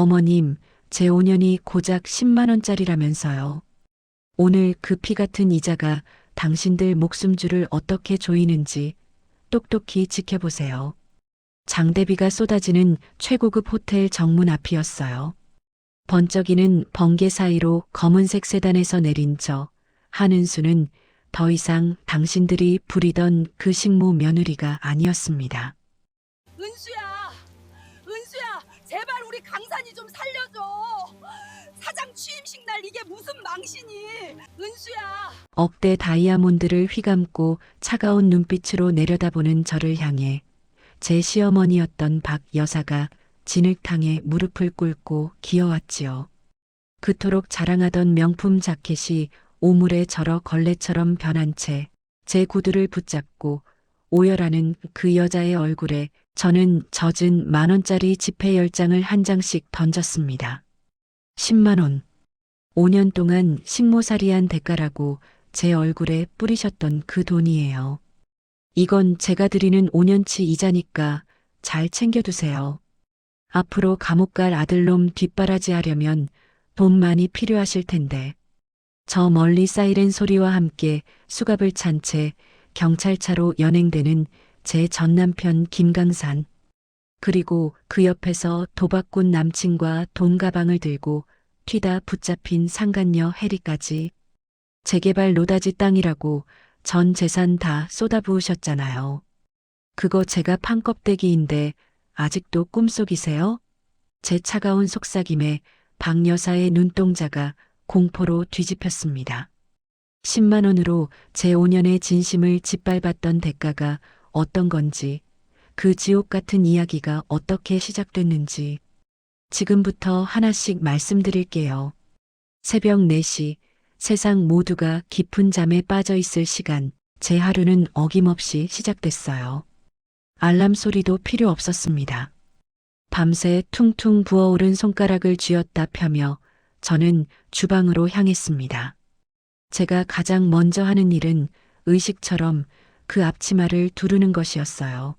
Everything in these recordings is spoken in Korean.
어머님, 제 5년이 고작 10만 원짜리라면서요. 오늘 그 피 같은 이자가 당신들 목숨줄을 어떻게 조이는지 똑똑히 지켜보세요. 장대비가 쏟아지는 최고급 호텔 정문 앞이었어요. 번쩍이는 번개 사이로 검은색 세단에서 내린 저 한은수는 더 이상 당신들이 부리던 그 식모 며느리가 아니었습니다. 은수야, 은수야, 제발 우리 강산이 좀 살려줘. 사장 취임식 날 이게 무슨 망신이? 은수야. 억대 다이아몬드를 휘감고 차가운 눈빛으로 내려다보는 저를 향해 제 시어머니였던 박 여사가 진흙탕에 무릎을 꿇고 기어왔지요. 그토록 자랑하던 명품 자켓이 오물에 절어 걸레처럼 변한 채 제 구두를 붙잡고 오열하는 그 여자의 얼굴에 저는 젖은 10,000원짜리 지폐 10장을 한 장씩 던졌습니다. 10만 원. 5년 동안 식모살이한 대가라고 제 얼굴에 뿌리셨던 그 돈이에요. 이건 제가 드리는 5년치 이자니까 잘 챙겨두세요. 앞으로 감옥 갈 아들놈 뒷바라지 하려면 돈 많이 필요하실 텐데. 저 멀리 사이렌 소리와 함께 수갑을 찬 채 경찰차로 연행되는 제 전남편 김강산. 그리고 그 옆에서 도박꾼 남친과 돈 가방을 들고 튀다 붙잡힌 상간녀 해리까지. 재개발 노다지 땅이라고 전 재산 다 쏟아부으셨잖아요. 그거 제가 판 껍데기인데 아직도 꿈속이세요? 제 차가운 속삭임에 박 여사의 눈동자가 공포로 뒤집혔습니다. 10만 원으로 제 5년의 진심을 짓밟았던 대가가 어떤 건지, 그 지옥 같은 이야기가 어떻게 시작됐는지 지금부터 하나씩 말씀드릴게요. 새벽 4시, 세상 모두가 깊은 잠에 빠져 있을 시간, 제 하루는 어김없이 시작됐어요. 알람 소리도 필요 없었습니다. 밤새 퉁퉁 부어오른 손가락을 쥐었다 펴며 저는 주방으로 향했습니다. 제가 가장 먼저 하는 일은 의식처럼 그 앞치마를 두르는 것이었어요.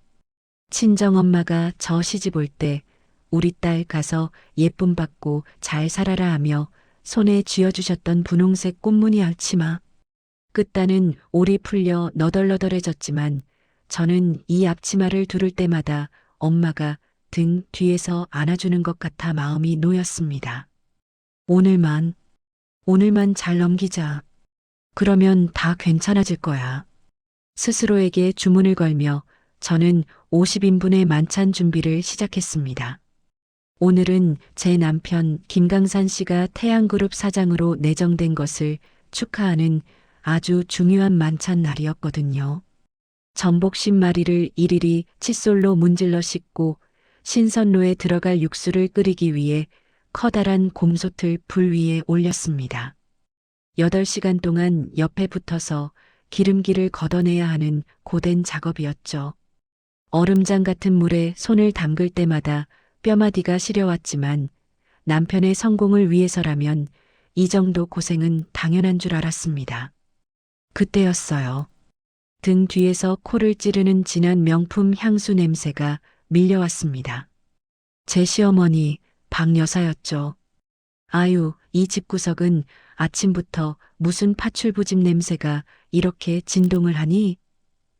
친정엄마가 저 시집 올 때 우리 딸 가서 예쁨 받고 잘 살아라 하며 손에 쥐어주셨던 분홍색 꽃무늬 앞치마. 끝단은 올이 풀려 너덜너덜해졌지만 저는 이 앞치마를 두를 때마다 엄마가 등 뒤에서 안아주는 것 같아 마음이 놓였습니다. 오늘만 잘 넘기자. 그러면 다 괜찮아질 거야. 스스로에게 주문을 걸며 저는 50인분의 만찬 준비를 시작했습니다. 오늘은 제 남편 김강산 씨가 태양그룹 사장으로 내정된 것을 축하하는 아주 중요한 만찬 날이었거든요. 전복 10마리를 일일이 칫솔로 문질러 씻고 신선로에 들어갈 육수를 끓이기 위해 커다란 곰솥을 불 위에 올렸습니다. 8시간 동안 옆에 붙어서 기름기를 걷어내야 하는 고된 작업이었죠. 얼음장 같은 물에 손을 담글 때마다 뼈마디가 시려왔지만 남편의 성공을 위해서라면 이 정도 고생은 당연한 줄 알았습니다. 그때였어요. 등 뒤에서 코를 찌르는 진한 명품 향수 냄새가 밀려왔습니다. 제 시어머니 박 여사였죠. 아유, 이 집구석은 아침부터 무슨 파출부집 냄새가 이렇게 진동을 하니?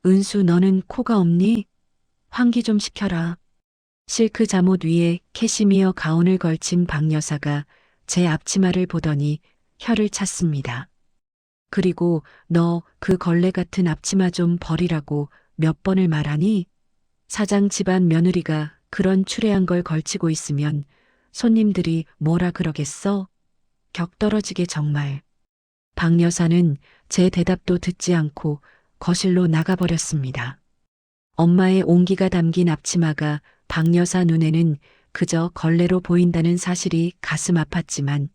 은수 너는 코가 없니? 환기 좀 시켜라. 실크 잠옷 위에 캐시미어 가운을 걸친 박 여사가 제 앞치마를 보더니 혀를 찼습니다. 그리고 너 그 걸레 같은 앞치마 좀 버리라고 몇 번을 말하니? 사장 집안 며느리가 그런 추레한 걸 걸치고 있으면 손님들이 뭐라 그러겠어? 격 떨어지게 정말. 박 여사는 제 대답도 듣지 않고 거실로 나가버렸습니다. 엄마의 온기가 담긴 앞치마가 박 여사 눈에는 그저 걸레로 보인다는 사실이 가슴 아팠지만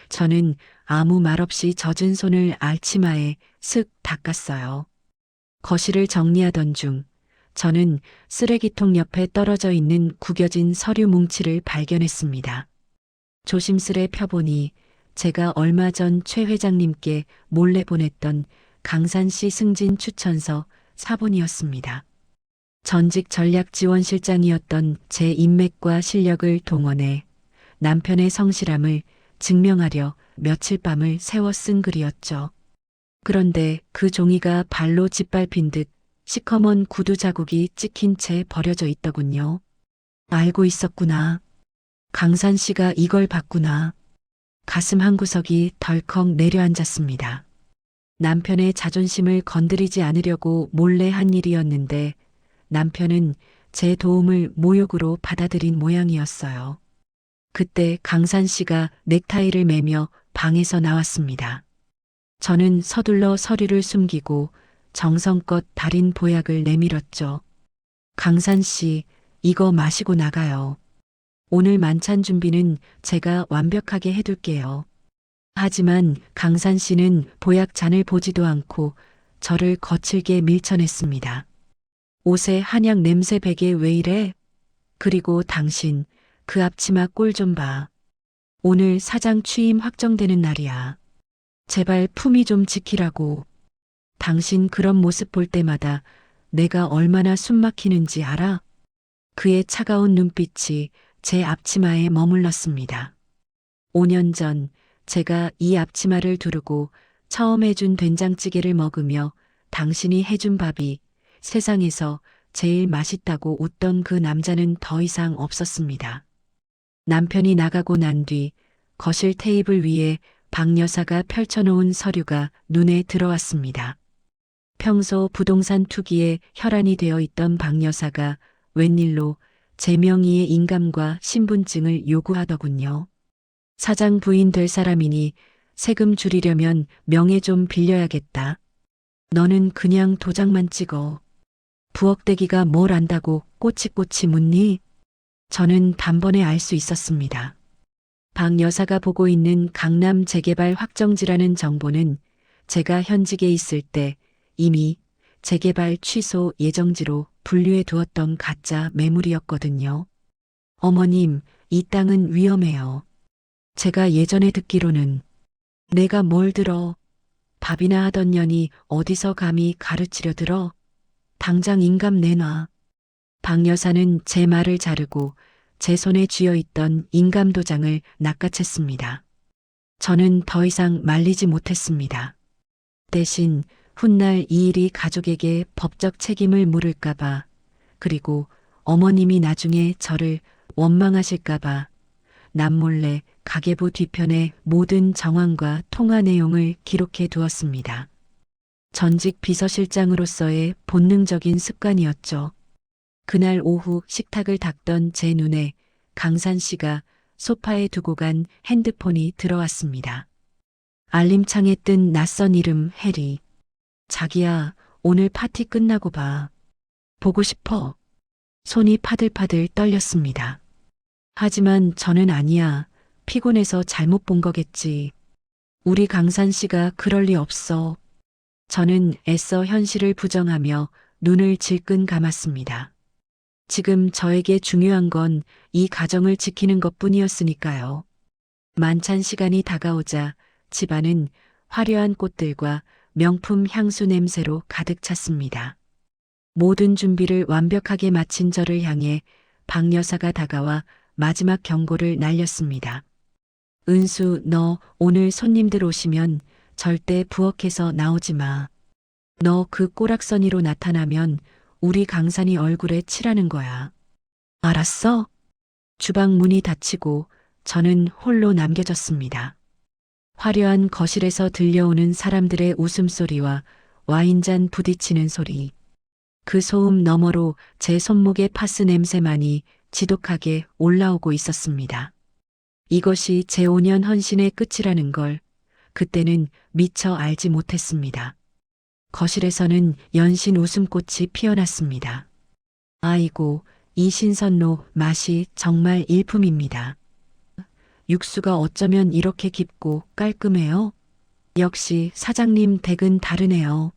저는 아무 말 없이 젖은 손을 앞치마에 슥 닦았어요. 거실을 정리하던 중 저는 쓰레기통 옆에 떨어져 있는 구겨진 서류 뭉치를 발견했습니다. 조심스레 펴보니 제가 얼마 전 최 회장님께 몰래 보냈던 강산시 승진 추천서 사본이었습니다. 전직 전략지원실장이었던 제 인맥과 실력을 동원해 남편의 성실함을 증명하려 며칠 밤을 새워 쓴 글이었죠. 그런데 그 종이가 발로 짓밟힌 듯 시커먼 구두 자국이 찍힌 채 버려져 있더군요. 알고 있었구나. 강산 씨가 이걸 봤구나. 가슴 한구석이 덜컥 내려앉았습니다. 남편의 자존심을 건드리지 않으려고 몰래 한 일이었는데 남편은 제 도움을 모욕으로 받아들인 모양이었어요. 그때 강산 씨가 넥타이를 매며 방에서 나왔습니다. 저는 서둘러 서류를 숨기고 정성껏 달인 보약을 내밀었죠. 강산 씨, 이거 마시고 나가요. 오늘 만찬 준비는 제가 완벽하게 해둘게요. 하지만 강산 씨는 보약 잔을 보지도 않고 저를 거칠게 밀쳐냈습니다. 옷에 한약 냄새 배게 왜 이래? 그리고 당신, 그 앞치마 꼴 좀 봐. 오늘 사장 취임 확정되는 날이야. 제발 품위 좀 지키라고. 당신 그런 모습 볼 때마다 내가 얼마나 숨막히는지 알아? 그의 차가운 눈빛이 제 앞치마에 머물렀습니다. 5년 전 제가 이 앞치마를 두르고 처음 해준 된장찌개를 먹으며 당신이 해준 밥이 세상에서 제일 맛있다고 웃던 그 남자는 더 이상 없었습니다. 남편이 나가고 난 뒤 거실 테이블 위에 박 여사가 펼쳐놓은 서류가 눈에 들어왔습니다. 평소 부동산 투기에 혈안이 되어 있던 박 여사가 웬일로 제 명의의 인감과 신분증을 요구하더군요. 사장 부인 될 사람이니 세금 줄이려면 명예 좀 빌려야겠다. 너는 그냥 도장만 찍어. 부엌대기가 뭘 안다고 꼬치꼬치 묻니? 저는 단번에 알 수 있었습니다. 박 여사가 보고 있는 강남 재개발 확정지라는 정보는 제가 현직에 있을 때 이미 재개발 취소 예정지로 분류해 두었던 가짜 매물이었거든요. 어머님, 이 땅은 위험해요. 제가 예전에 듣기로는 내가 뭘 들어? 밥이나 하던 년이 어디서 감히 가르치려 들어? 당장 인감 내놔. 박 여사는 제 말을 자르고 제 손에 쥐어 있던 인감 도장을 낚아챘습니다. 저는 더 이상 말리지 못했습니다. 대신 훗날 이 일이 가족에게 법적 책임을 물을까봐, 그리고 어머님이 나중에 저를 원망하실까봐 남몰래 가계부 뒤편에 모든 정황과 통화 내용을 기록해 두었습니다. 전직 비서실장으로서의 본능적인 습관이었죠. 그날 오후 식탁을 닦던 제 눈에 강산 씨가 소파에 두고 간 핸드폰이 들어왔습니다. 알림창에 뜬 낯선 이름 해리. 자기야, 오늘 파티 끝나고 봐. 보고 싶어. 손이 파들파들 떨렸습니다. 하지만 저는 아니야. 피곤해서 잘못 본 거겠지. 우리 강산 씨가 그럴 리 없어. 저는 애써 현실을 부정하며 눈을 질끈 감았습니다. 지금 저에게 중요한 건 이 가정을 지키는 것뿐이었으니까요. 만찬 시간이 다가오자 집안은 화려한 꽃들과 명품 향수 냄새로 가득 찼습니다. 모든 준비를 완벽하게 마친 저를 향해 박 여사가 다가와 마지막 경고를 날렸습니다. 은수, 너 오늘 손님들 오시면 절대 부엌에서 나오지 마. 너 그 꼬락서니로 나타나면 우리 강산이 얼굴에 칠하는 거야. 알았어? 주방 문이 닫히고 저는 홀로 남겨졌습니다. 화려한 거실에서 들려오는 사람들의 웃음소리와 와인잔 부딪히는 소리. 그 소음 너머로 제 손목의 파스 냄새만이 지독하게 올라오고 있었습니다. 이것이 제 5년 헌신의 끝이라는 걸 그때는 미처 알지 못했습니다. 거실에서는 연신 웃음꽃이 피어났습니다. 아이고, 이 신선로 맛이 정말 일품입니다. 육수가 어쩌면 이렇게 깊고 깔끔해요? 역시 사장님 댁은 다르네요.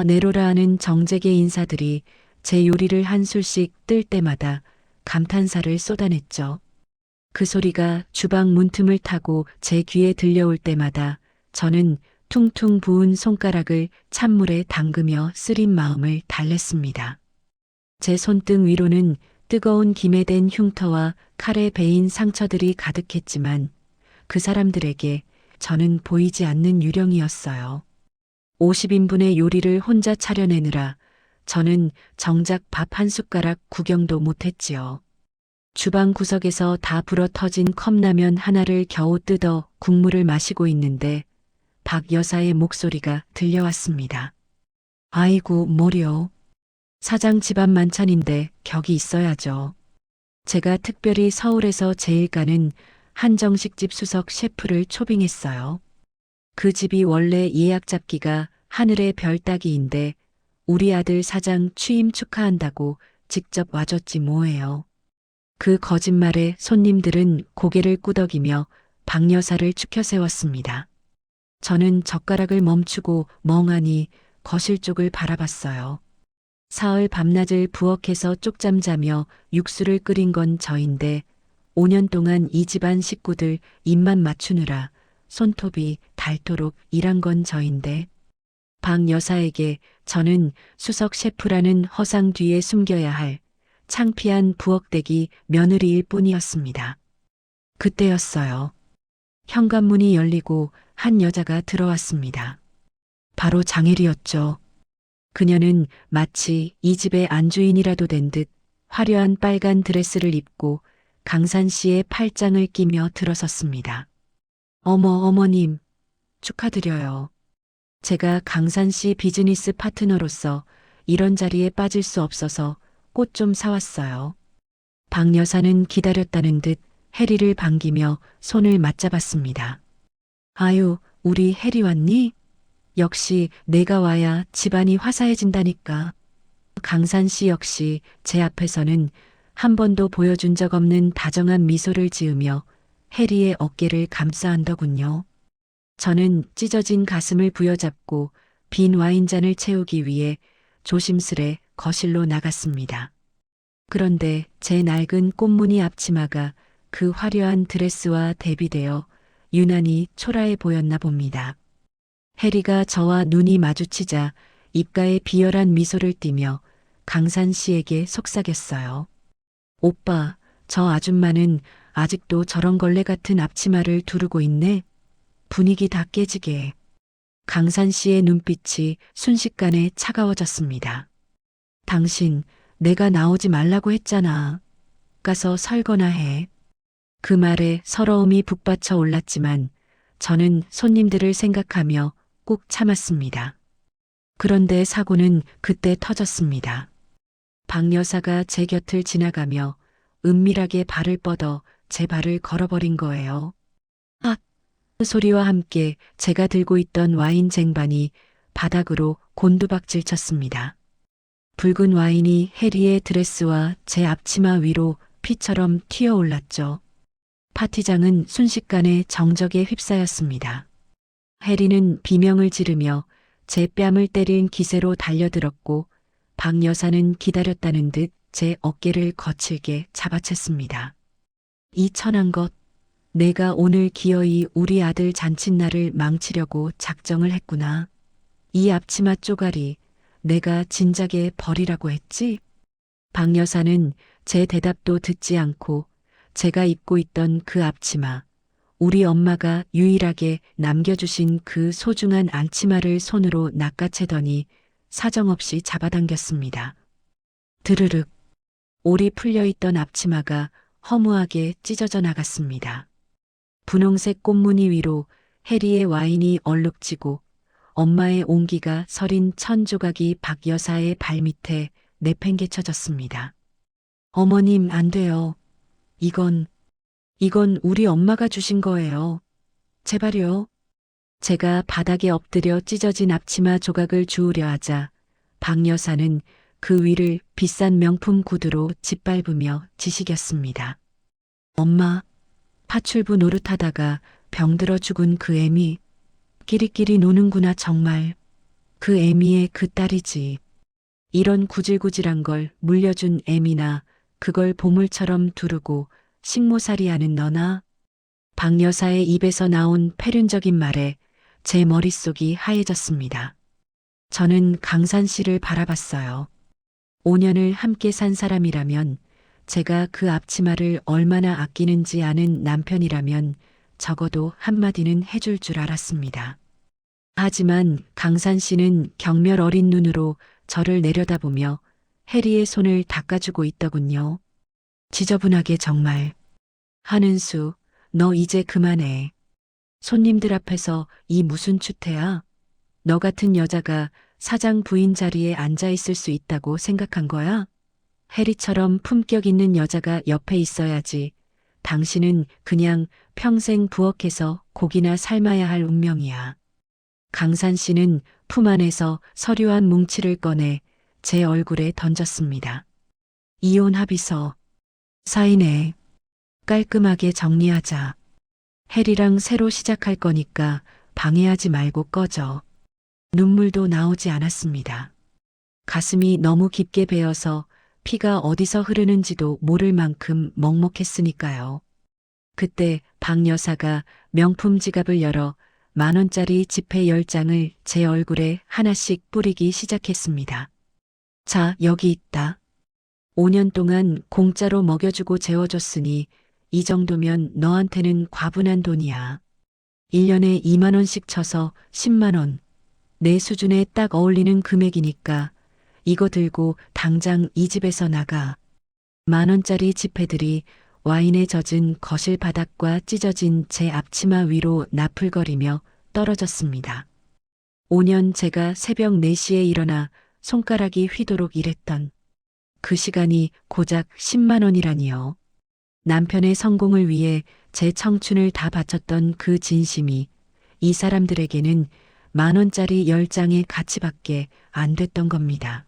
내로라 하는 정재계 인사들이 제 요리를 한 술씩 뜰 때마다 감탄사를 쏟아냈죠. 그 소리가 주방 문틈을 타고 제 귀에 들려올 때마다 저는 퉁퉁 부은 손가락을 찬물에 담그며 쓰린 마음을 달랬습니다. 제 손등 위로는 뜨거운 김에 댄 흉터와 칼에 베인 상처들이 가득했지만 그 사람들에게 저는 보이지 않는 유령이었어요. 50인분의 요리를 혼자 차려내느라 저는 정작 밥 한 숟가락 구경도 못했지요. 주방 구석에서 다 불어 터진 컵라면 하나를 겨우 뜯어 국물을 마시고 있는데 박 여사의 목소리가 들려왔습니다. 아이고, 뭐려. 사장 집안 만찬인데 격이 있어야죠. 제가 특별히 서울에서 제일 가는 한정식집 수석 셰프를 초빙했어요. 그 집이 원래 예약 잡기가 하늘의 별 따기인데 우리 아들 사장 취임 축하한다고 직접 와줬지 뭐예요. 그 거짓말에 손님들은 고개를 끄덕이며 박 여사를 추켜 세웠습니다. 저는 젓가락을 멈추고 멍하니 거실 쪽을 바라봤어요. 사흘 밤낮을 부엌에서 쪽잠 자며 육수를 끓인 건 저인데 5년 동안 이 집안 식구들 입만 맞추느라 손톱이 닳도록 일한 건 저인데 박 여사에게 저는 수석 셰프라는 허상 뒤에 숨겨야 할 창피한 부엌대기 며느리일 뿐이었습니다. 그때였어요. 현관문이 열리고 한 여자가 들어왔습니다. 바로 장혜리였죠. 그녀는 마치 이 집의 안주인이라도 된 듯 화려한 빨간 드레스를 입고 강산 씨의 팔짱을 끼며 들어섰습니다. 어머님, 축하드려요. 제가 강산 씨 비즈니스 파트너로서 이런 자리에 빠질 수 없어서 꽃 좀 사왔어요. 박 여사는 기다렸다는 듯 해리를 반기며 손을 맞잡았습니다. 아유, 우리 해리 왔니? 역시 내가 와야 집안이 화사해진다니까. 강산 씨 역시 제 앞에서는 한 번도 보여준 적 없는 다정한 미소를 지으며 해리의 어깨를 감싸 안더군요. 저는 찢어진 가슴을 부여잡고 빈 와인잔을 채우기 위해 조심스레 거실로 나갔습니다. 그런데 제 낡은 꽃무늬 앞치마가 그 화려한 드레스와 대비되어 유난히 초라해 보였나 봅니다. 해리가 저와 눈이 마주치자 입가에 비열한 미소를 띠며 강산 씨에게 속삭였어요. 오빠, 저 아줌마는 아직도 저런 걸레 같은 앞치마를 두르고 있네. 분위기 다 깨지게. 강산 씨의 눈빛이 순식간에 차가워졌습니다. 당신, 내가 나오지 말라고 했잖아. 가서 설거나 해. 그 말에 서러움이 북받쳐 올랐지만 저는 손님들을 생각하며 꾹 참았습니다. 그런데 사고는 그때 터졌습니다. 박 여사가 제 곁을 지나가며 은밀하게 발을 뻗어 제 발을 걸어버린 거예요. 아! 그 소리와 함께 제가 들고 있던 와인 쟁반이 바닥으로 곤두박질 쳤습니다. 붉은 와인이 해리의 드레스와 제 앞치마 위로 피처럼 튀어올랐죠. 파티장은 순식간에 정적에 휩싸였습니다. 해리는 비명을 지르며 제 뺨을 때린 기세로 달려들었고 박 여사는 기다렸다는 듯 제 어깨를 거칠게 잡아챘습니다. 이 천한 것, 내가 오늘 기어이 우리 아들 잔칫날을 망치려고 작정을 했구나. 이 앞치마 쪼가리 내가 진작에 버리라고 했지? 박 여사는 제 대답도 듣지 않고 제가 입고 있던 그 앞치마, 우리 엄마가 유일하게 남겨주신 그 소중한 안치마를 손으로 낚아채더니 사정없이 잡아당겼습니다. 드르륵, 올이 풀려있던 앞치마가 허무하게 찢어져 나갔습니다. 분홍색 꽃무늬 위로 해리의 와인이 얼룩지고 엄마의 온기가 서린 천 조각이 박 여사의 발밑에 내팽개쳐졌습니다. 어머님, 안 돼요. 이건 우리 엄마가 주신 거예요. 제발요. 제가 바닥에 엎드려 찢어진 앞치마 조각을 주우려 하자 박 여사는 그 위를 비싼 명품 구두로 짓밟으며 지시겼습니다. 엄마, 파출부 노릇하다가 병들어 죽은 그 애미 끼리끼리 노는구나 정말. 그 애미의 그 딸이지. 이런 구질구질한 걸 물려준 애미나 그걸 보물처럼 두르고 식모살이하는 너나. 박 여사의 입에서 나온 패륜적인 말에 제 머릿속이 하얘졌습니다. 저는 강산 씨를 바라봤어요. 5년을 함께 산 사람이라면 제가 그 앞치마를 얼마나 아끼는지 아는 남편이라면 적어도 한마디는 해줄 줄 알았습니다. 하지만 강산 씨는 경멸 어린 눈으로 저를 내려다보며 해리의 손을 닦아주고 있더군요. 지저분하게 정말. 한은수, 너 이제 그만해. 손님들 앞에서 이 무슨 추태야? 너 같은 여자가 사장 부인 자리에 앉아 있을 수 있다고 생각한 거야? 해리처럼 품격 있는 여자가 옆에 있어야지. 당신은 그냥 평생 부엌에서 고기나 삶아야 할 운명이야. 강산 씨는 품 안에서 서류한 뭉치를 꺼내 제 얼굴에 던졌습니다. 이혼 합의서. 사인해. 깔끔하게 정리하자. 해리랑 새로 시작할 거니까 방해하지 말고 꺼져. 눈물도 나오지 않았습니다. 가슴이 너무 깊게 베어서 피가 어디서 흐르는지도 모를 만큼 먹먹했으니까요. 그때 박 여사가 명품 지갑을 열어 10,000원짜리 지폐 10장을 제 얼굴에 하나씩 뿌리기 시작했습니다. 자, 여기 있다. 5년 동안 공짜로 먹여주고 재워줬으니 이 정도면 너한테는 과분한 돈이야. 1년에 2만 원씩 쳐서 10만 원. 내 수준에 딱 어울리는 금액이니까 이거 들고 당장 이 집에서 나가. 10,000원짜리 지폐들이 와인에 젖은 거실 바닥과 찢어진 제 앞치마 위로 나풀거리며 떨어졌습니다. 5년 제가 새벽 4시에 일어나 손가락이 휘도록 일했던 그 시간이 고작 10만 원이라니요. 남편의 성공을 위해 제 청춘을 다 바쳤던 그 진심이 이 사람들에게는 10,000원짜리 10장의 가치밖에 안 됐던 겁니다.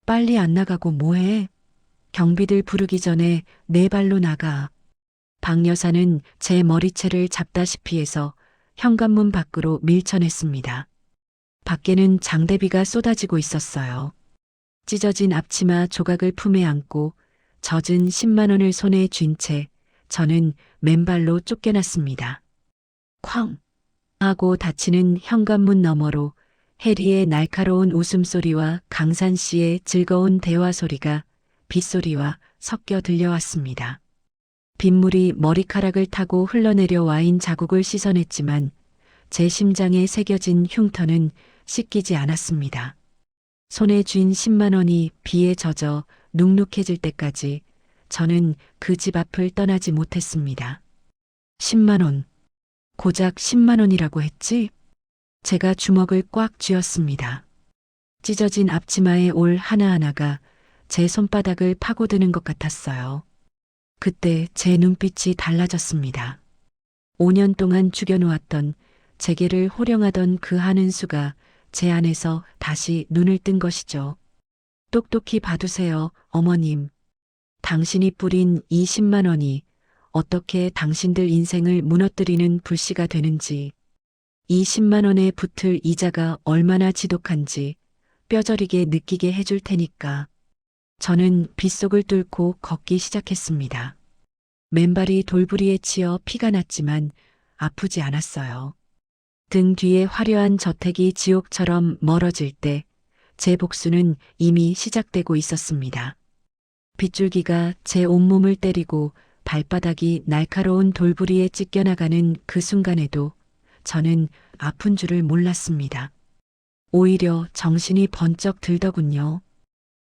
빨리 안 나가고 뭐해? 경비들 부르기 전에 내 발로 나가. 박 여사는 제 머리채를 잡다시피 해서 현관문 밖으로 밀쳐냈습니다. 밖에는 장대비가 쏟아지고 있었어요. 찢어진 앞치마 조각을 품에 안고 젖은 10만 원을 손에 쥔 채 저는 맨발로 쫓겨났습니다. 쾅! 하고 닫히는 현관문 너머로 해리의 날카로운 웃음소리와 강산 씨의 즐거운 대화 소리가 빗소리와 섞여 들려왔습니다. 빗물이 머리카락을 타고 흘러내려 와인 자국을 씻어냈지만 제 심장에 새겨진 흉터는 씻기지 않았습니다. 손에 쥔 10만 원이 비에 젖어 눅눅해질 때까지 저는 그 집 앞을 떠나지 못했습니다. 10만 원. 고작 10만 원이라고 했지? 제가 주먹을 꽉 쥐었습니다. 찢어진 앞치마의 올 하나하나가 제 손바닥을 파고드는 것 같았어요. 그때 제 눈빛이 달라졌습니다. 5년 동안 죽여놓았던 제게를 호령하던 그 한은수가 제 안에서 다시 눈을 뜬 것이죠. 똑똑히 봐두세요, 어머님. 당신이 뿌린 이 10만 원이 어떻게 당신들 인생을 무너뜨리는 불씨가 되는지, 이 10만 원에 붙을 이자가 얼마나 지독한지 뼈저리게 느끼게 해줄 테니까. 저는 빗속을 뚫고 걷기 시작했습니다. 맨발이 돌부리에 치여 피가 났지만 아프지 않았어요. 등 뒤에 화려한 저택이 지옥처럼 멀어질 때 제 복수는 이미 시작되고 있었습니다. 빗줄기가 제 온몸을 때리고 발바닥이 날카로운 돌부리에 찢겨나가는 그 순간에도 저는 아픈 줄을 몰랐습니다. 오히려 정신이 번쩍 들더군요.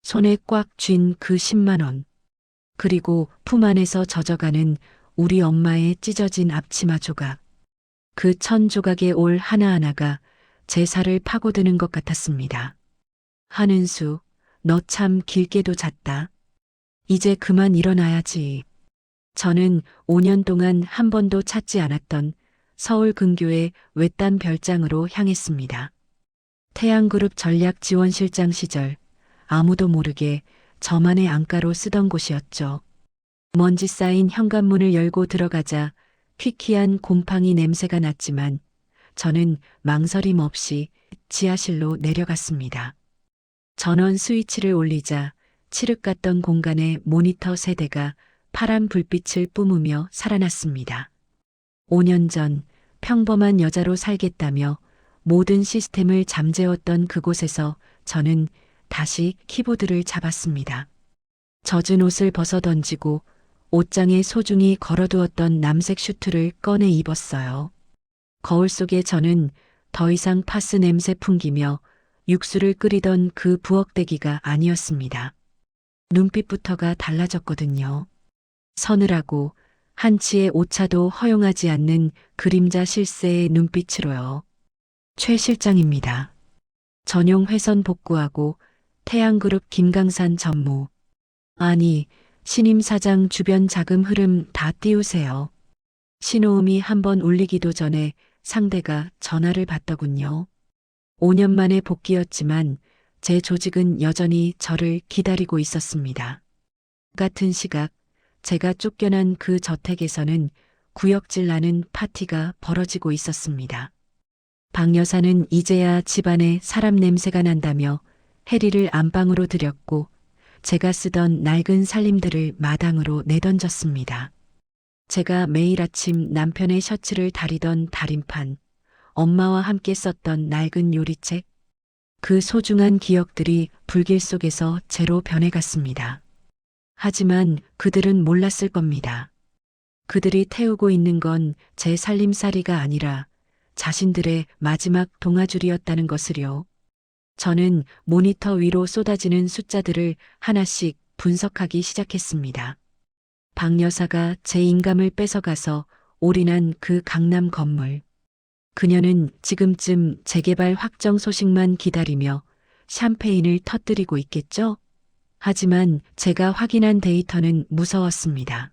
손에 꽉 쥔 그 10만 원. 그리고 품 안에서 젖어가는 우리 엄마의 찢어진 앞치마 조각. 그 1,000조각의 올 하나하나가 제 살을 파고드는 것 같았습니다. 한은수, 너 참 길게도 잤다. 이제 그만 일어나야지. 저는 5년 동안 한 번도 찾지 않았던 서울 근교의 외딴 별장으로 향했습니다. 태양그룹 전략지원실장 시절 아무도 모르게 저만의 안가로 쓰던 곳이었죠. 먼지 쌓인 현관문을 열고 들어가자 퀴퀴한 곰팡이 냄새가 났지만 저는 망설임 없이 지하실로 내려갔습니다. 전원 스위치를 올리자 칠흑 같던 공간의 모니터 세대가 파란 불빛을 뿜으며 살아났습니다. 5년 전 평범한 여자로 살겠다며 모든 시스템을 잠재웠던 그곳에서 저는 다시 키보드를 잡았습니다. 젖은 옷을 벗어 던지고 옷장에 소중히 걸어두었던 남색 슈트를 꺼내 입었어요. 거울 속에 저는 더 이상 파스 냄새 풍기며 육수를 끓이던 그 부엌대기가 아니었습니다. 눈빛부터가 달라졌거든요. 서늘하고 한치의 오차도 허용하지 않는 그림자 실세의 눈빛으로요. 최 실장입니다. 전용 회선 복구하고 태양그룹 김강산 전무. 아니, 신임 사장 주변 자금 흐름 다 띄우세요. 신호음이 한번 울리기도 전에 상대가 전화를 받더군요. 5년 만에 복귀였지만 제 조직은 여전히 저를 기다리고 있었습니다. 같은 시각 제가 쫓겨난 그 저택에서는 구역질 나는 파티가 벌어지고 있었습니다. 박 여사는 이제야 집안에 사람 냄새가 난다며 해리를 안방으로 들였고 제가 쓰던 낡은 살림들을 마당으로 내던졌습니다. 제가 매일 아침 남편의 셔츠를 다리던 다림판, 엄마와 함께 썼던 낡은 요리책, 그 소중한 기억들이 불길 속에서 제로 변해갔습니다. 하지만 그들은 몰랐을 겁니다. 그들이 태우고 있는 건 제 살림살이가 아니라 자신들의 마지막 동아줄이었다는 것을요. 저는 모니터 위로 쏟아지는 숫자들을 하나씩 분석하기 시작했습니다. 박 여사가 제 인감을 뺏어가서 올인한 그 강남 건물. 그녀는 지금쯤 재개발 확정 소식만 기다리며 샴페인을 터뜨리고 있겠죠? 하지만 제가 확인한 데이터는 무서웠습니다.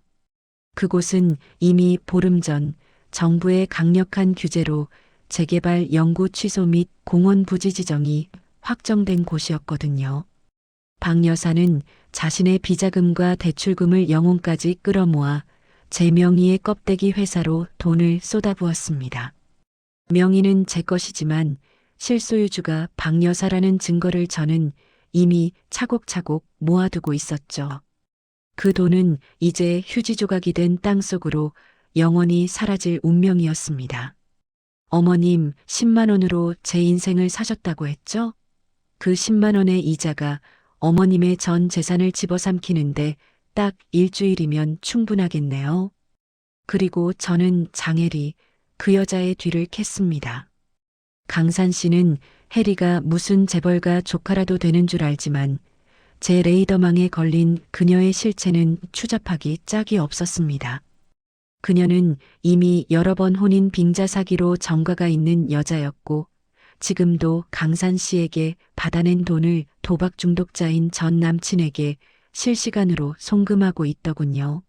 그곳은 이미 보름 전 정부의 강력한 규제로 재개발 영구 취소 및 공원 부지 지정이 확정된 곳이었거든요. 박 여사는 자신의 비자금과 대출금을 영혼까지 끌어모아 제 명의의 껍데기 회사로 돈을 쏟아부었습니다. 명의는 제 것이지만 실소유주가 박 여사라는 증거를 저는 이미 차곡차곡 모아두고 있었죠. 그 돈은 이제 휴지 조각이 된 땅속으로 영원히 사라질 운명이었습니다. 어머님 10만 원으로 제 인생을 사셨다고 했죠? 그 10만 원의 이자가 어머님의 전 재산을 집어삼키는데 딱 일주일이면 충분하겠네요. 그리고 저는 장혜리, 그 여자의 뒤를 캤습니다. 강산 씨는 해리가 무슨 재벌가 조카라도 되는 줄 알지만 제 레이더망에 걸린 그녀의 실체는 추잡하기 짝이 없었습니다. 그녀는 이미 여러 번 혼인 빙자 사기로 전과가 있는 여자였고 지금도 강산 씨에게 받아낸 돈을 도박 중독자인 전 남친에게 실시간으로 송금하고 있더군요.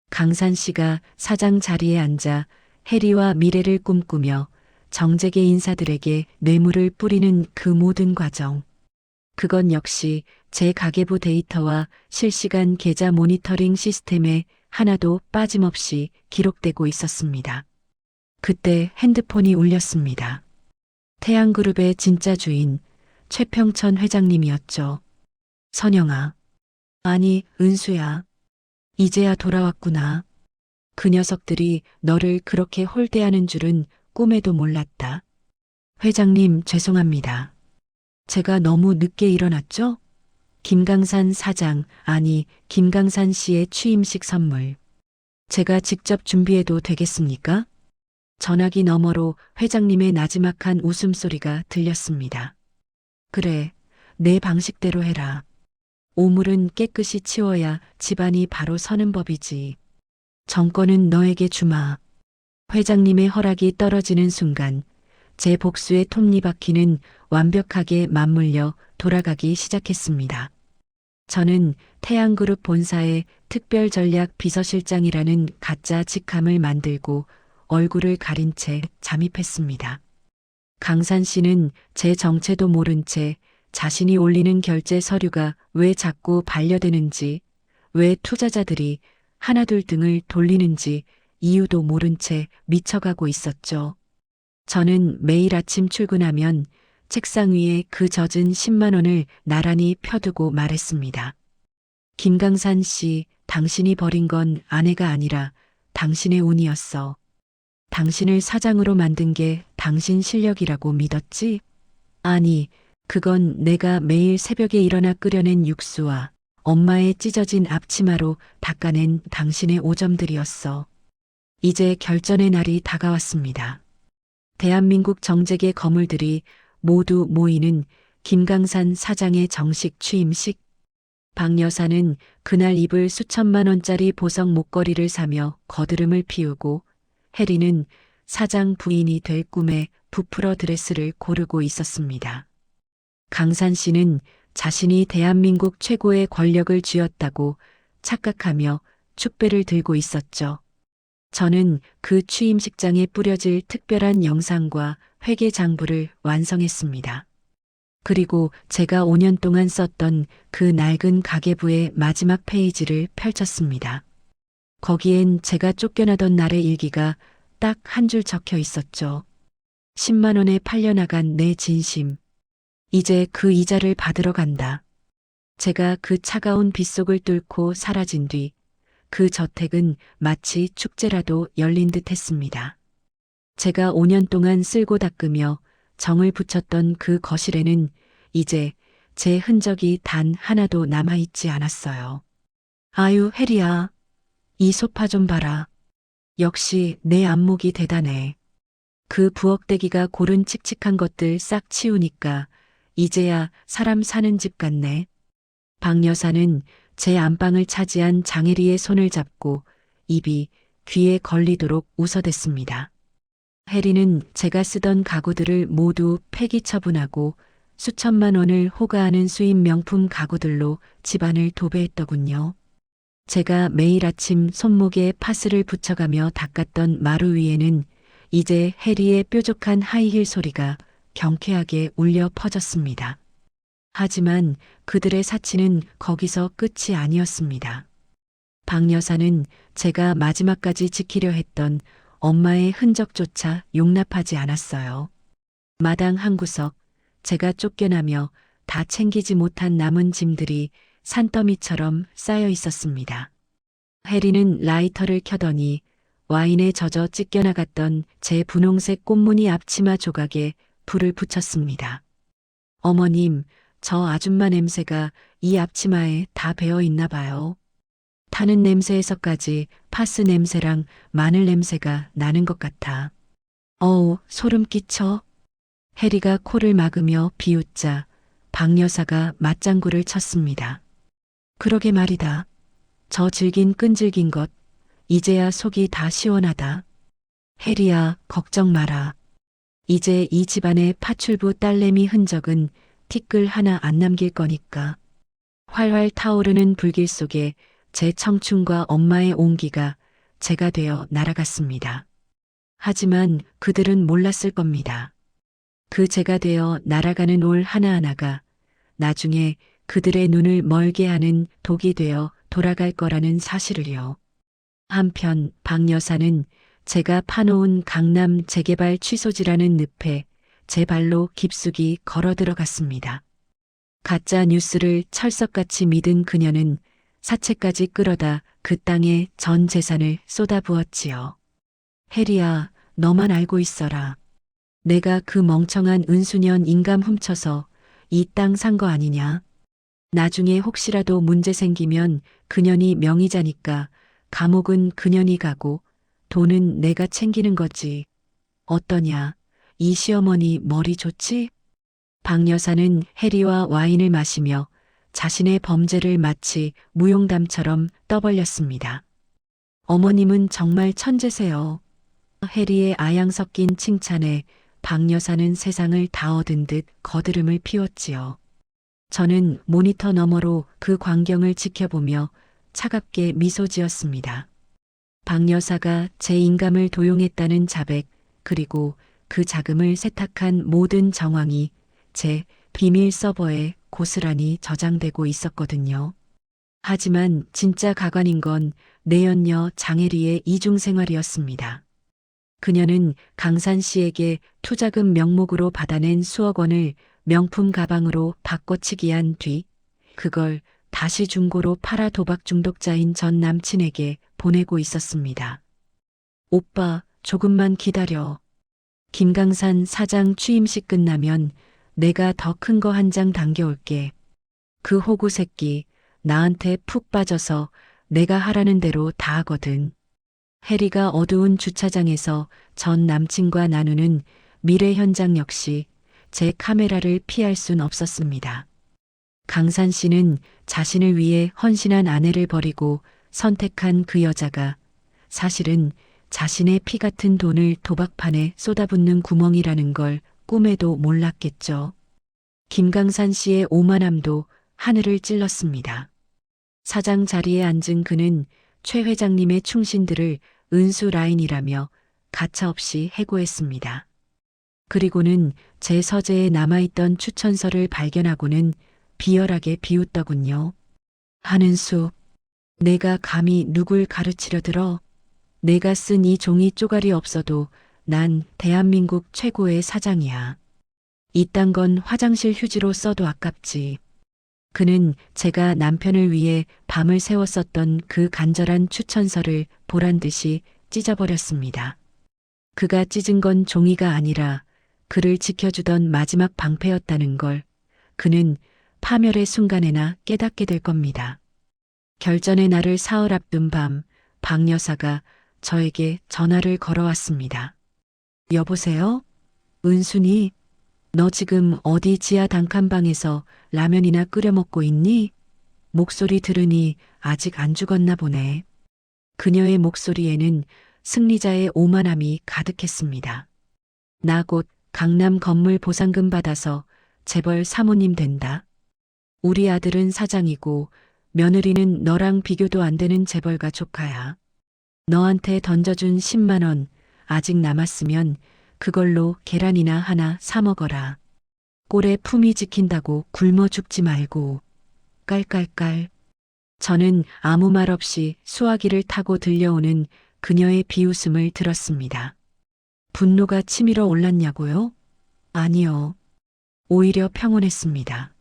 강산 씨가 사장 자리에 앉아 해리와 미래를 꿈꾸며 정재계 인사들에게 뇌물을 뿌리는 그 모든 과정. 그건 역시 제 가계부 데이터와 실시간 계좌 모니터링 시스템에 하나도 빠짐없이 기록되고 있었습니다. 그때 핸드폰이 울렸습니다. 태양그룹의 진짜 주인 최평천 회장님이었죠. 선영아. 아니, 은수야. 이제야 돌아왔구나. 그 녀석들이 너를 그렇게 홀대하는 줄은 꿈에도 몰랐다. 회장님, 죄송합니다. 제가 너무 늦게 일어났죠? 김강산 사장, 아니, 김강산 씨의 취임식 선물. 제가 직접 준비해도 되겠습니까? 전화기 너머로 회장님의 나지막한 웃음소리가 들렸습니다. 그래, 내 방식대로 해라. 오물은 깨끗이 치워야 집안이 바로 서는 법이지. 정권은 너에게 주마. 회장님의 허락이 떨어지는 순간 제 복수의 톱니바퀴는 완벽하게 맞물려 돌아가기 시작했습니다. 저는 태양그룹 본사의 특별전략 비서실장이라는 가짜 직함을 만들고 얼굴을 가린 채 잠입했습니다. 강산 씨는 제 정체도 모른 채 자신이 올리는 결제 서류가 왜 자꾸 반려되는지, 왜 투자자들이 하나둘 등을 돌리는지 이유도 모른 채 미쳐가고 있었죠. 저는 매일 아침 출근하면 책상 위에 그 젖은 10만 원을 나란히 펴두고 말했습니다. 김강산 씨, 당신이 버린 건 아내가 아니라 당신의 운이었어. 당신을 사장으로 만든 게 당신 실력이라고 믿었지? 아니, 그건 내가 매일 새벽에 일어나 끓여낸 육수와 엄마의 찢어진 앞치마로 닦아낸 당신의 오점들이었어. 이제 결전의 날이 다가왔습니다. 대한민국 정재계 거물들이 모두 모이는 김강산 사장의 정식 취임식. 박 여사는 그날 입을 수천만 원짜리 보석 목걸이를 사며 거드름을 피우고, 혜리는 사장 부인이 될 꿈에 부풀어 드레스를 고르고 있었습니다. 강산 씨는 자신이 대한민국 최고의 권력을 쥐었다고 착각하며 축배를 들고 있었죠. 저는 그 취임식장에 뿌려질 특별한 영상과 회계 장부를 완성했습니다. 그리고 제가 5년 동안 썼던 그 낡은 가계부의 마지막 페이지를 펼쳤습니다. 거기엔 제가 쫓겨나던 날의 일기가 딱 한 줄 적혀 있었죠. 10만 원에 팔려나간 내 진심. 이제 그 이자를 받으러 간다. 제가 그 차가운 빗속을 뚫고 사라진 뒤 그 저택은 마치 축제라도 열린 듯 했습니다. 제가 5년 동안 쓸고 닦으며 정을 붙였던 그 거실에는 이제 제 흔적이 단 하나도 남아있지 않았어요. 아유, 혜리야. 이 소파 좀 봐라. 역시 내 안목이 대단해. 그 부엌대기가 고른 칙칙한 것들 싹 치우니까 이제야 사람 사는 집 같네. 박 여사는 제 안방을 차지한 장혜리의 손을 잡고 입이 귀에 걸리도록 웃어댔습니다. 혜리는 제가 쓰던 가구들을 모두 폐기 처분하고 수천만 원을 호가하는 수입 명품 가구들로 집안을 도배했더군요. 제가 매일 아침 손목에 파스를 붙여가며 닦았던 마루 위에는 이제 혜리의 뾰족한 하이힐 소리가 경쾌하게 울려 퍼졌습니다. 하지만 그들의 사치는 거기서 끝이 아니었습니다. 박 여사는 제가 마지막까지 지키려 했던 엄마의 흔적조차 용납하지 않았어요. 마당 한 구석, 제가 쫓겨나며 다 챙기지 못한 남은 짐들이 산더미처럼 쌓여 있었습니다. 혜리는 라이터를 켜더니 와인에 젖어 찢겨나갔던 제 분홍색 꽃무늬 앞치마 조각에 불을 붙였습니다. 어머님, 저 아줌마 냄새가 이 앞치마에 다 배어 있나 봐요. 타는 냄새에서까지 파스 냄새랑 마늘 냄새가 나는 것 같아. 어우, 소름 끼쳐. 혜리가 코를 막으며 비웃자 박 여사가 맞장구를 쳤습니다. 그러게 말이다. 저 질긴 끈질긴 것, 이제야 속이 다 시원하다. 혜리야, 걱정 마라. 이제 이 집안의 파출부 딸내미 흔적은 티끌 하나 안 남길 거니까. 활활 타오르는 불길 속에 제 청춘과 엄마의 온기가 제가 되어 날아갔습니다. 하지만 그들은 몰랐을 겁니다. 그 제가 되어 날아가는 올 하나하나가 나중에 그들의 눈을 멀게 하는 독이 되어 돌아갈 거라는 사실을요. 한편 박 여사는 제가 파놓은 강남 재개발 취소지라는 늪에 제 발로 깊숙이 걸어 들어갔습니다. 가짜 뉴스를 철석같이 믿은 그녀는 사채까지 끌어다 그 땅에 전 재산을 쏟아부었지요. 혜리야, 너만 알고 있어라. 내가 그 멍청한 은수년 인감 훔쳐서 이 땅 산 거 아니냐. 나중에 혹시라도 문제 생기면 그년이 명의자니까 감옥은 그년이 가고 돈은 내가 챙기는 거지. 어떠냐? 이 시어머니 머리 좋지? 박 여사는 혜리와 와인을 마시며 자신의 범죄를 마치 무용담처럼 떠벌렸습니다. 어머님은 정말 천재세요. 혜리의 아양 섞인 칭찬에 박 여사는 세상을 다 얻은 듯 거드름을 피웠지요. 저는 모니터 너머로 그 광경을 지켜보며 차갑게 미소 지었습니다. 박 여사가 제 인감을 도용했다는 자백, 그리고 그 자금을 세탁한 모든 정황이 제 비밀 서버에 고스란히 저장되고 있었거든요. 하지만 진짜 가관인 건 내연녀 장혜리의 이중생활이었습니다. 그녀는 강산 씨에게 투자금 명목으로 받아낸 수억 원을 명품 가방으로 바꿔치기 한 뒤 그걸 다시 중고로 팔아 도박 중독자인 전 남친에게 보내고 있었습니다. 오빠, 조금만 기다려. 김강산 사장 취임식 끝나면 내가 더 큰 거 한 장 당겨올게. 그 호구 새끼, 나한테 푹 빠져서 내가 하라는 대로 다 하거든. 해리가 어두운 주차장에서 전 남친과 나누는 미래 현장 역시 제 카메라를 피할 순 없었습니다. 강산 씨는 자신을 위해 헌신한 아내를 버리고 선택한 그 여자가 사실은 자신의 피 같은 돈을 도박판에 쏟아붓는 구멍이라는 걸 꿈에도 몰랐겠죠. 김강산 씨의 오만함도 하늘을 찔렀습니다. 사장 자리에 앉은 그는 최 회장님의 충신들을 은수 라인이라며 가차없이 해고했습니다. 그리고는 제 서재에 남아있던 추천서를 발견하고는 비열하게 비웃더군요. 하는 수, 내가 감히 누굴 가르치려 들어? 내가 쓴 이 종이 쪼가리 없어도 난 대한민국 최고의 사장이야. 이딴 건 화장실 휴지로 써도 아깝지. 그는 제가 남편을 위해 밤을 새워 썼던 그 간절한 추천서를 보란 듯이 찢어버렸습니다. 그가 찢은 건 종이가 아니라 그를 지켜주던 마지막 방패였다는 걸 그는 파멸의 순간에나 깨닫게 될 겁니다. 결전의 날을 사흘 앞둔 밤, 박 여사가 저에게 전화를 걸어왔습니다. 여보세요? 은순이, 너 지금 어디 지하 단칸방에서 라면이나 끓여 먹고 있니? 목소리 들으니 아직 안 죽었나 보네. 그녀의 목소리에는 승리자의 오만함이 가득했습니다. 나 곧 강남 건물 보상금 받아서 재벌 사모님 된다. 우리 아들은 사장이고 며느리는 너랑 비교도 안 되는 재벌가 조카야. 너한테 던져준 10만 원 아직 남았으면 그걸로 계란이나 하나 사 먹어라. 꼴에 품위 지킨다고 굶어 죽지 말고. 깔깔깔. 저는 아무 말 없이 수화기를 타고 들려오는 그녀의 비웃음을 들었습니다. 분노가 치밀어 올랐냐고요? 아니요. 오히려 평온했습니다.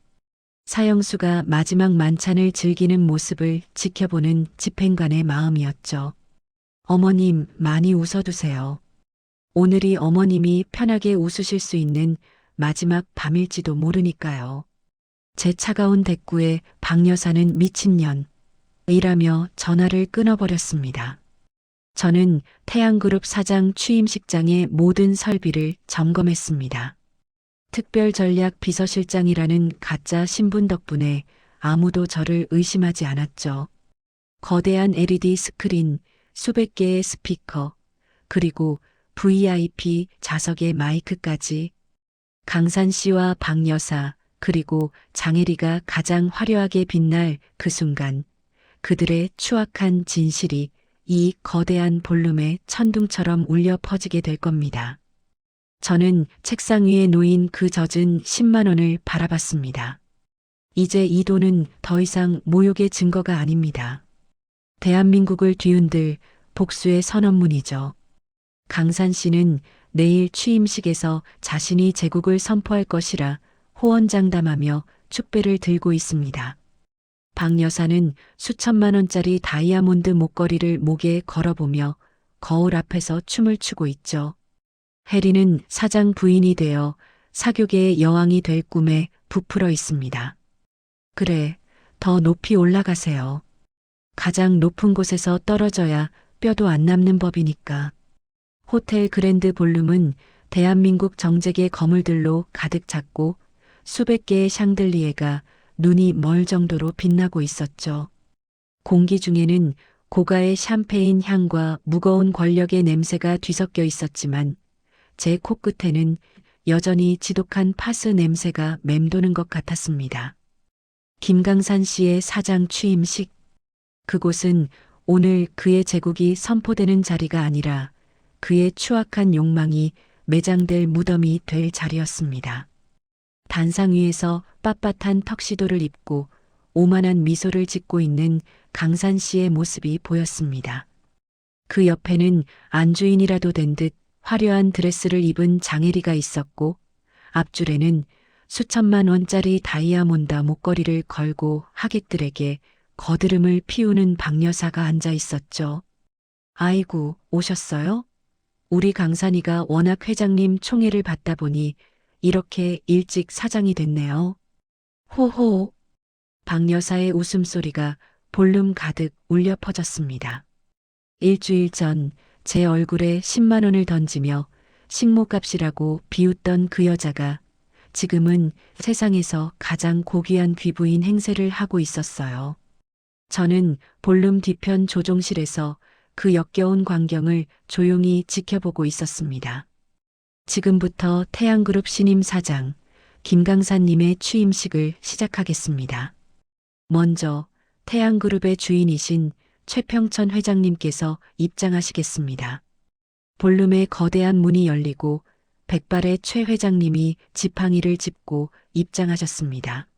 사형수가 마지막 만찬을 즐기는 모습을 지켜보는 집행관의 마음이었죠. 어머님, 많이 웃어두세요. 오늘이 어머님이 편하게 웃으실 수 있는 마지막 밤일지도 모르니까요. 제 차가운 대꾸에 박 여사는 미친년 이라며 전화를 끊어버렸습니다. 저는 태양그룹 사장 취임식장의 모든 설비를 점검했습니다. 특별전략 비서실장이라는 가짜 신분 덕분에 아무도 저를 의심하지 않았죠. 거대한 LED 스크린, 수백 개의 스피커, 그리고 VIP 좌석의 마이크까지. 강산 씨와 박 여사, 그리고 장혜리가 가장 화려하게 빛날 그 순간, 그들의 추악한 진실이 이 거대한 볼륨에 천둥처럼 울려 퍼지게 될 겁니다. 저는 책상 위에 놓인 그 젖은 10만 원을 바라봤습니다. 이제 이 돈은 더 이상 모욕의 증거가 아닙니다. 대한민국을 뒤흔들 복수의 선언문이죠. 강산 씨는 내일 취임식에서 자신이 제국을 선포할 것이라 호언장담하며 축배를 들고 있습니다. 박 여사는 수천만 원짜리 다이아몬드 목걸이를 목에 걸어보며 거울 앞에서 춤을 추고 있죠. 해리는 사장 부인이 되어 사교계의 여왕이 될 꿈에 부풀어 있습니다. 그래, 더 높이 올라가세요. 가장 높은 곳에서 떨어져야 뼈도 안 남는 법이니까. 호텔 그랜드 볼룸은 대한민국 정재계 거물들로 가득 찼고 수백 개의 샹들리에가 눈이 멀 정도로 빛나고 있었죠. 공기 중에는 고가의 샴페인 향과 무거운 권력의 냄새가 뒤섞여 있었지만 제 코끝에는 여전히 지독한 파스 냄새가 맴도는 것 같았습니다. 김강산 씨의 사장 취임식. 그곳은 오늘 그의 제국이 선포되는 자리가 아니라 그의 추악한 욕망이 매장될 무덤이 될 자리였습니다. 단상 위에서 빳빳한 턱시도를 입고 오만한 미소를 짓고 있는 강산 씨의 모습이 보였습니다. 그 옆에는 안주인이라도 된 듯 화려한 드레스를 입은 장혜리가 있었고 앞줄에는 수천만 원짜리 다이아몬드 목걸이를 걸고 하객들에게 거드름을 피우는 박 여사가 앉아 있었죠. 아이고, 오셨어요? 우리 강산이가 워낙 회장님 총애를 받다 보니 이렇게 일찍 사장이 됐네요. 호호. 박 여사의 웃음소리가 볼륨 가득 울려 퍼졌습니다. 일주일 전 제 얼굴에 10만 원을 던지며 식모값이라고 비웃던 그 여자가 지금은 세상에서 가장 고귀한 귀부인 행세를 하고 있었어요. 저는 볼륨 뒤편 조종실에서 그 역겨운 광경을 조용히 지켜보고 있었습니다. 지금부터 태양그룹 신임 사장 김강산님의 취임식을 시작하겠습니다. 먼저 태양그룹의 주인이신 최평천 회장님께서 입장하시겠습니다. 볼륨의 거대한 문이 열리고 백발의 최 회장님이 지팡이를 짚고 입장하셨습니다.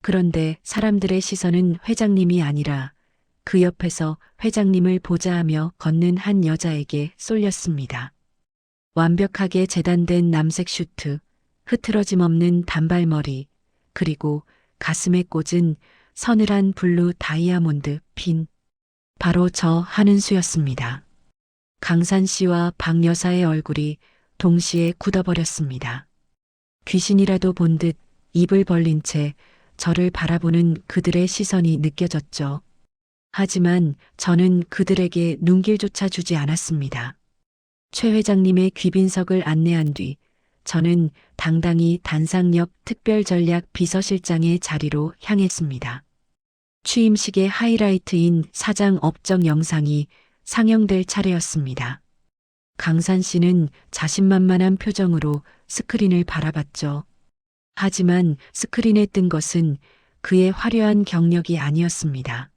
그런데 사람들의 시선은 회장님이 아니라 그 옆에서 회장님을 보자 하며 걷는 한 여자에게 쏠렸습니다. 완벽하게 재단된 남색 슈트, 흐트러짐 없는 단발머리, 그리고 가슴에 꽂은 서늘한 블루 다이아몬드 핀. 바로 저 한은수였습니다. 강산 씨와 박 여사의 얼굴이 동시에 굳어버렸습니다. 귀신이라도 본 듯 입을 벌린 채 저를 바라보는 그들의 시선이 느껴졌죠. 하지만 저는 그들에게 눈길조차 주지 않았습니다. 최 회장님의 귀빈석을 안내한 뒤 저는 당당히 단상역 특별전략 비서실장의 자리로 향했습니다. 취임식의 하이라이트인 사장 업적 영상이 상영될 차례였습니다. 강산 씨는 자신만만한 표정으로 스크린을 바라봤죠. 하지만 스크린에 뜬 것은 그의 화려한 경력이 아니었습니다.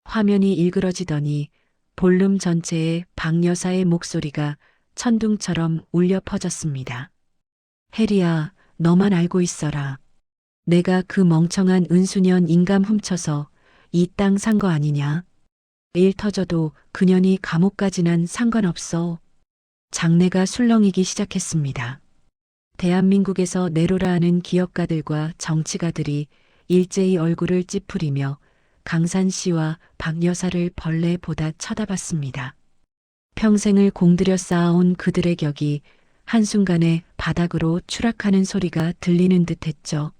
화면이 일그러지더니 볼륨 전체에 박 여사의 목소리가 천둥처럼 울려 퍼졌습니다. 혜리야, 너만 알고 있어라. 내가 그 멍청한 은수년 인감 훔쳐서 이 땅 산 거 아니냐. 일 터져도 그년이 감옥까지 난 상관없어. 장내가 술렁이기 시작했습니다. 대한민국에서 내로라 하는 기업가들과 정치가들이 일제히 얼굴을 찌푸리며 강산 씨와 박 여사를 벌레 보다 쳐다봤습니다. 평생을 공들여 쌓아온 그들의 격이 한순간에 바닥으로 추락하는 소리가 들리는 듯했죠.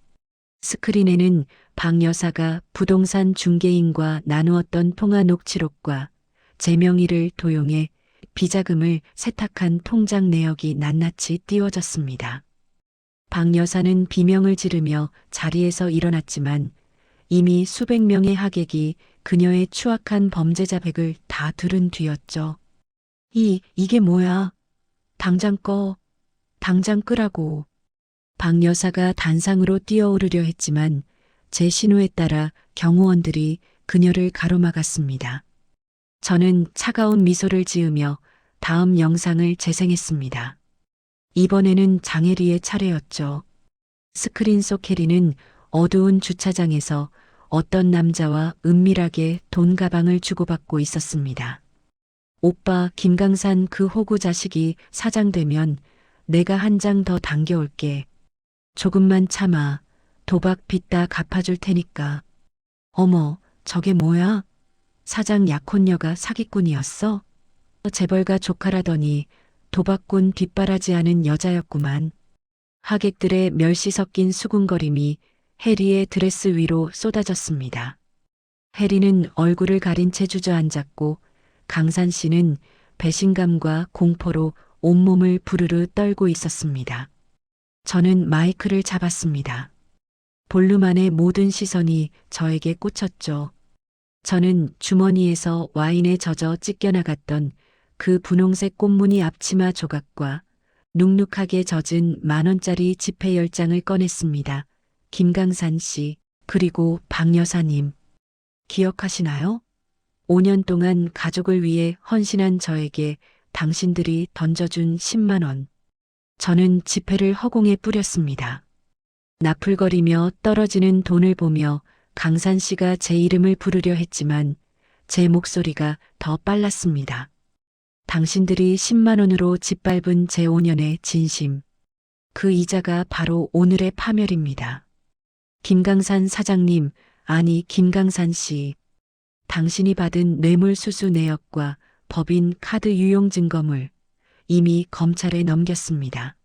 스크린에는 박 여사가 부동산 중개인과 나누었던 통화 녹취록과 제 명의를 도용해 비자금을 세탁한 통장 내역이 낱낱이 띄워졌습니다. 박 여사는 비명을 지르며 자리에서 일어났지만 이미 수백 명의 하객이 그녀의 추악한 범죄자 백을 다 들은 뒤였죠. 이게 뭐야? 당장 꺼. 당장 끄라고. 박 여사가 단상으로 뛰어오르려 했지만 제 신호에 따라 경호원들이 그녀를 가로막았습니다. 저는 차가운 미소를 지으며 다음 영상을 재생했습니다. 이번에는 장혜리의 차례였죠. 스크린 속 혜리는 어두운 주차장에서 어떤 남자와 은밀하게 돈 가방을 주고받고 있었습니다. 오빠 김강산 그 호구 자식이 사장 되면 내가 한 장 더 당겨올게. 조금만 참아. 도박 빚 다 갚아줄 테니까. 어머, 저게 뭐야? 사장 약혼녀가 사기꾼이었어? 재벌가 조카라더니 도박꾼 뒷바라지하는 여자였구만. 하객들의 멸시 섞인 수군거림이 해리의 드레스 위로 쏟아졌습니다. 해리는 얼굴을 가린 채 주저앉았고 강산 씨는 배신감과 공포로 온몸을 부르르 떨고 있었습니다. 저는 마이크를 잡았습니다. 볼륨 안의 모든 시선이 저에게 꽂혔죠. 저는 주머니에서 와인에 젖어 찢겨나갔던 그 분홍색 꽃무늬 앞치마 조각과 눅눅하게 젖은 10,000원짜리 지폐 10장을 꺼냈습니다. 김강산 씨, 그리고 박 여사님. 기억하시나요? 5년 동안 가족을 위해 헌신한 저에게 당신들이 던져준 10만 원. 저는 지폐를 허공에 뿌렸습니다. 나풀거리며 떨어지는 돈을 보며 강산 씨가 제 이름을 부르려 했지만 제 목소리가 더 빨랐습니다. 당신들이 10만 원으로 짓밟은 제 5년의 진심. 그 이자가 바로 오늘의 파멸입니다. 김강산 사장님, 아니 김강산 씨. 당신이 받은 뇌물수수 내역과 법인 카드 유용 증거물 이미 검찰에 넘겼습니다.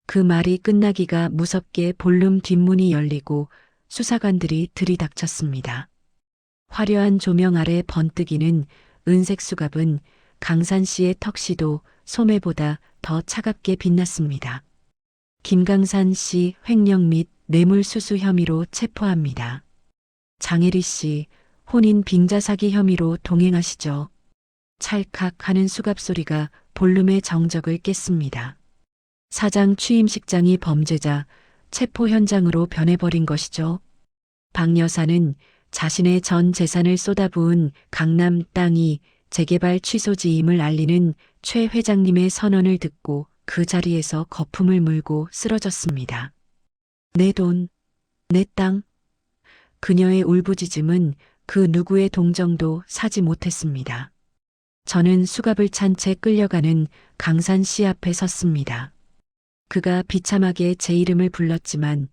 그 말이 끝나기가 무섭게 볼륨 뒷문이 열리고 수사관들이 들이닥쳤습니다. 화려한 조명 아래 번뜩이는 은색 수갑은 강산 씨의 턱시도 소매보다 더 차갑게 빛났습니다. 김강산 씨 횡령 및 뇌물수수 혐의로 체포합니다. 장혜리 씨 혼인 빙자 사기 혐의로 동행하시죠. 찰칵 하는 수갑 소리가 볼륨의 정적을 깼습니다. 사장 취임식장이 범죄자 체포 현장으로 변해버린 것이죠. 박 여사는 자신의 전 재산을 쏟아부은 강남 땅이 재개발 취소지임을 알리는 최 회장님의 선언을 듣고 그 자리에서 거품을 물고 쓰러졌습니다. 내 돈, 내 땅. 그녀의 울부짖음은 그 누구의 동정도 사지 못했습니다. 저는 수갑을 찬 채 끌려가는 강산 씨 앞에 섰습니다. 그가 비참하게 제 이름을 불렀지만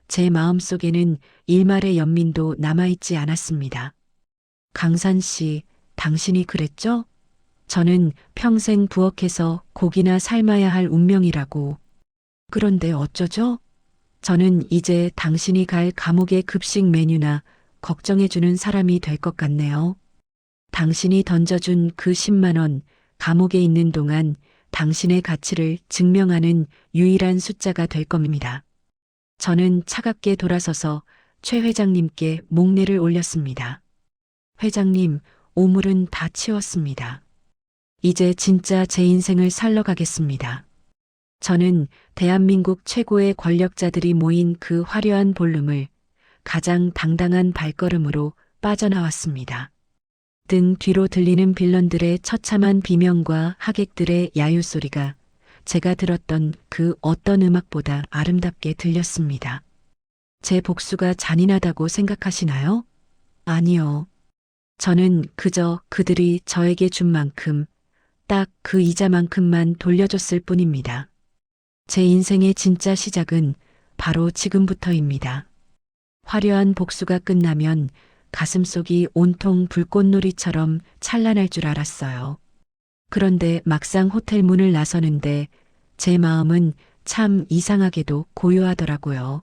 제 마음속에는 일말의 연민도 남아있지 않았습니다. 강산 씨, 당신이 그랬죠? 저는 평생 부엌에서 고기나 삶아야 할 운명이라고. 그런데 어쩌죠? 저는 이제 당신이 갈 감옥의 급식 메뉴나 걱정해주는 사람이 될 것 같네요. 당신이 던져준 그 10만 원, 감옥에 있는 동안 당신의 가치를 증명하는 유일한 숫자가 될 겁니다. 저는 차갑게 돌아서서 최 회장님께 목례를 올렸습니다. 회장님, 오물은 다 치웠습니다. 이제 진짜 제 인생을 살러 가겠습니다. 저는 대한민국 최고의 권력자들이 모인 그 화려한 볼룸을 가장 당당한 발걸음으로 빠져나왔습니다. 등 뒤로 들리는 빌런들의 처참한 비명과 하객들의 야유소리가 제가 들었던 그 어떤 음악보다 아름답게 들렸습니다. 제 복수가 잔인하다고 생각하시나요? 아니요. 저는 그저 그들이 저에게 준 만큼, 딱 그 이자만큼만 돌려줬을 뿐입니다. 제 인생의 진짜 시작은 바로 지금부터입니다. 화려한 복수가 끝나면 가슴속이 온통 불꽃놀이처럼 찬란할 줄 알았어요. 그런데 막상 호텔 문을 나서는데 제 마음은 참 이상하게도 고요하더라고요.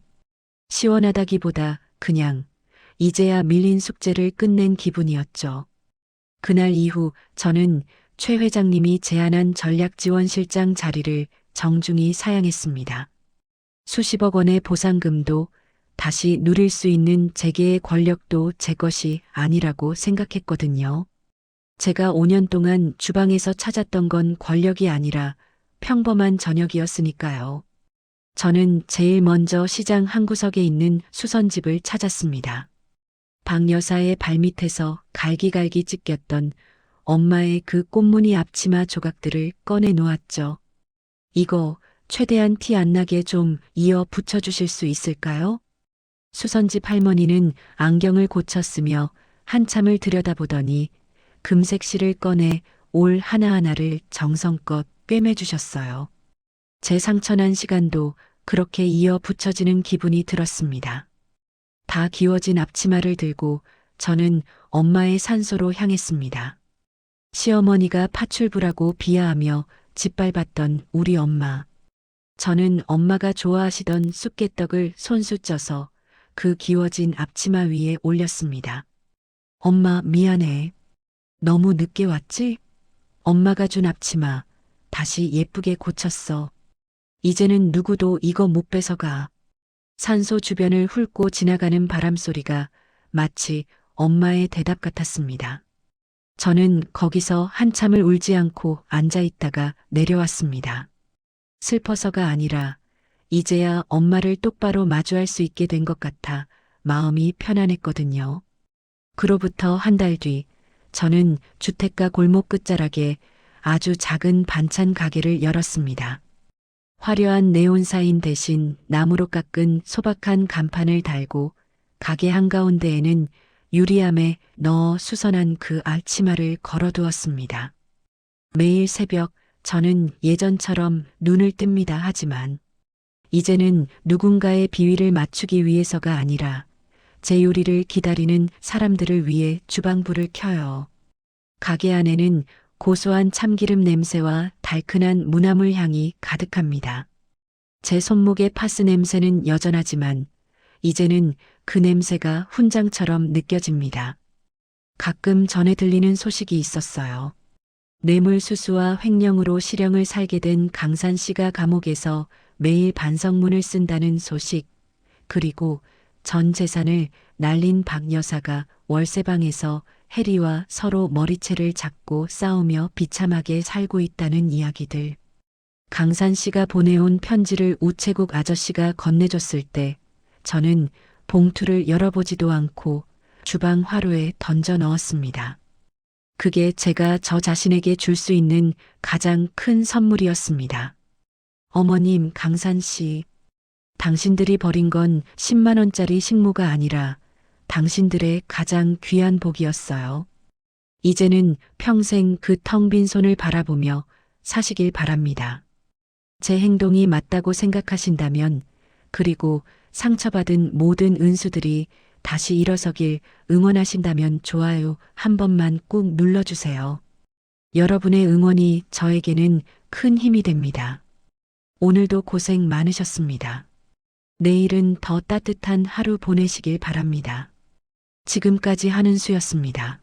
시원하다기보다 그냥 이제야 밀린 숙제를 끝낸 기분이었죠. 그날 이후 저는 최 회장님이 제안한 전략지원실장 자리를 정중히 사양했습니다. 수십억 원의 보상금도 다시 누릴 수 있는 재계의 권력도 제 것이 아니라고 생각했거든요. 제가 5년 동안 주방에서 찾았던 건 권력이 아니라 평범한 저녁이었으니까요. 저는 제일 먼저 시장 한 구석에 있는 수선집을 찾았습니다. 박 여사의 발밑에서 갈기갈기 찢겼던 엄마의 그 꽃무늬 앞치마 조각들을 꺼내 놓았죠. 이거 최대한 티 안 나게 좀 이어 붙여주실 수 있을까요? 수선집 할머니는 안경을 고쳤으며 한참을 들여다보더니 금색 실을 꺼내 올 하나하나를 정성껏 꿰매주셨어요. 제 상처난 시간도 그렇게 이어 붙여지는 기분이 들었습니다. 다 기워진 앞치마를 들고 저는 엄마의 산소로 향했습니다. 시어머니가 파출부라고 비하하며 짓밟았던 우리 엄마. 저는 엄마가 좋아하시던 쑥개떡을 손수 쪄서 그 기워진 앞치마 위에 올렸습니다. 엄마 미안해. 너무 늦게 왔지? 엄마가 준 앞치마 다시 예쁘게 고쳤어. 이제는 누구도 이거 못 뺏어가. 산소 주변을 훑고 지나가는 바람 소리가 마치 엄마의 대답 같았습니다. 저는 거기서 한참을 울지 않고 앉아 있다가 내려왔습니다. 슬퍼서가 아니라 이제야 엄마를 똑바로 마주할 수 있게 된 것 같아 마음이 편안했거든요. 그로부터 한 달 뒤 저는 주택가 골목 끝자락에 아주 작은 반찬 가게를 열었습니다. 화려한 네온사인 대신 나무로 깎은 소박한 간판을 달고 가게 한가운데에는 유리함에 넣어 수선한 그 앞치마를 걸어두었습니다. 매일 새벽 저는 예전처럼 눈을 뜹니다. 하지만 이제는 누군가의 비위를 맞추기 위해서가 아니라 제 요리를 기다리는 사람들을 위해 주방불을 켜요. 가게 안에는 고소한 참기름 냄새와 달큰한 무나물 향이 가득합니다. 제 손목의 파스 냄새는 여전하지만 이제는 그 냄새가 훈장처럼 느껴집니다. 가끔 전에 들리는 소식이 있었어요. 뇌물수수와 횡령으로 실형을 살게 된 강산 씨가 감옥에서 매일 반성문을 쓴다는 소식, 그리고 전 재산을 날린 박 여사가 월세방에서 해리와 서로 머리채를 잡고 싸우며 비참하게 살고 있다는 이야기들. 강산 씨가 보내온 편지를 우체국 아저씨가 건네줬을 때 저는 봉투를 열어보지도 않고 주방 화로에 던져 넣었습니다. 그게 제가 저 자신에게 줄 수 있는 가장 큰 선물이었습니다. 어머님, 강산 씨, 당신들이 버린 건 10만 원짜리 식모가 아니라 당신들의 가장 귀한 복이었어요. 이제는 평생 그 텅 빈 손을 바라보며 사시길 바랍니다. 제 행동이 맞다고 생각하신다면, 그리고 상처받은 모든 은수들이 다시 일어서길 응원하신다면 좋아요 한 번만 꾹 눌러주세요. 여러분의 응원이 저에게는 큰 힘이 됩니다. 오늘도 고생 많으셨습니다. 내일은 더 따뜻한 하루 보내시길 바랍니다. 지금까지 한은수였습니다.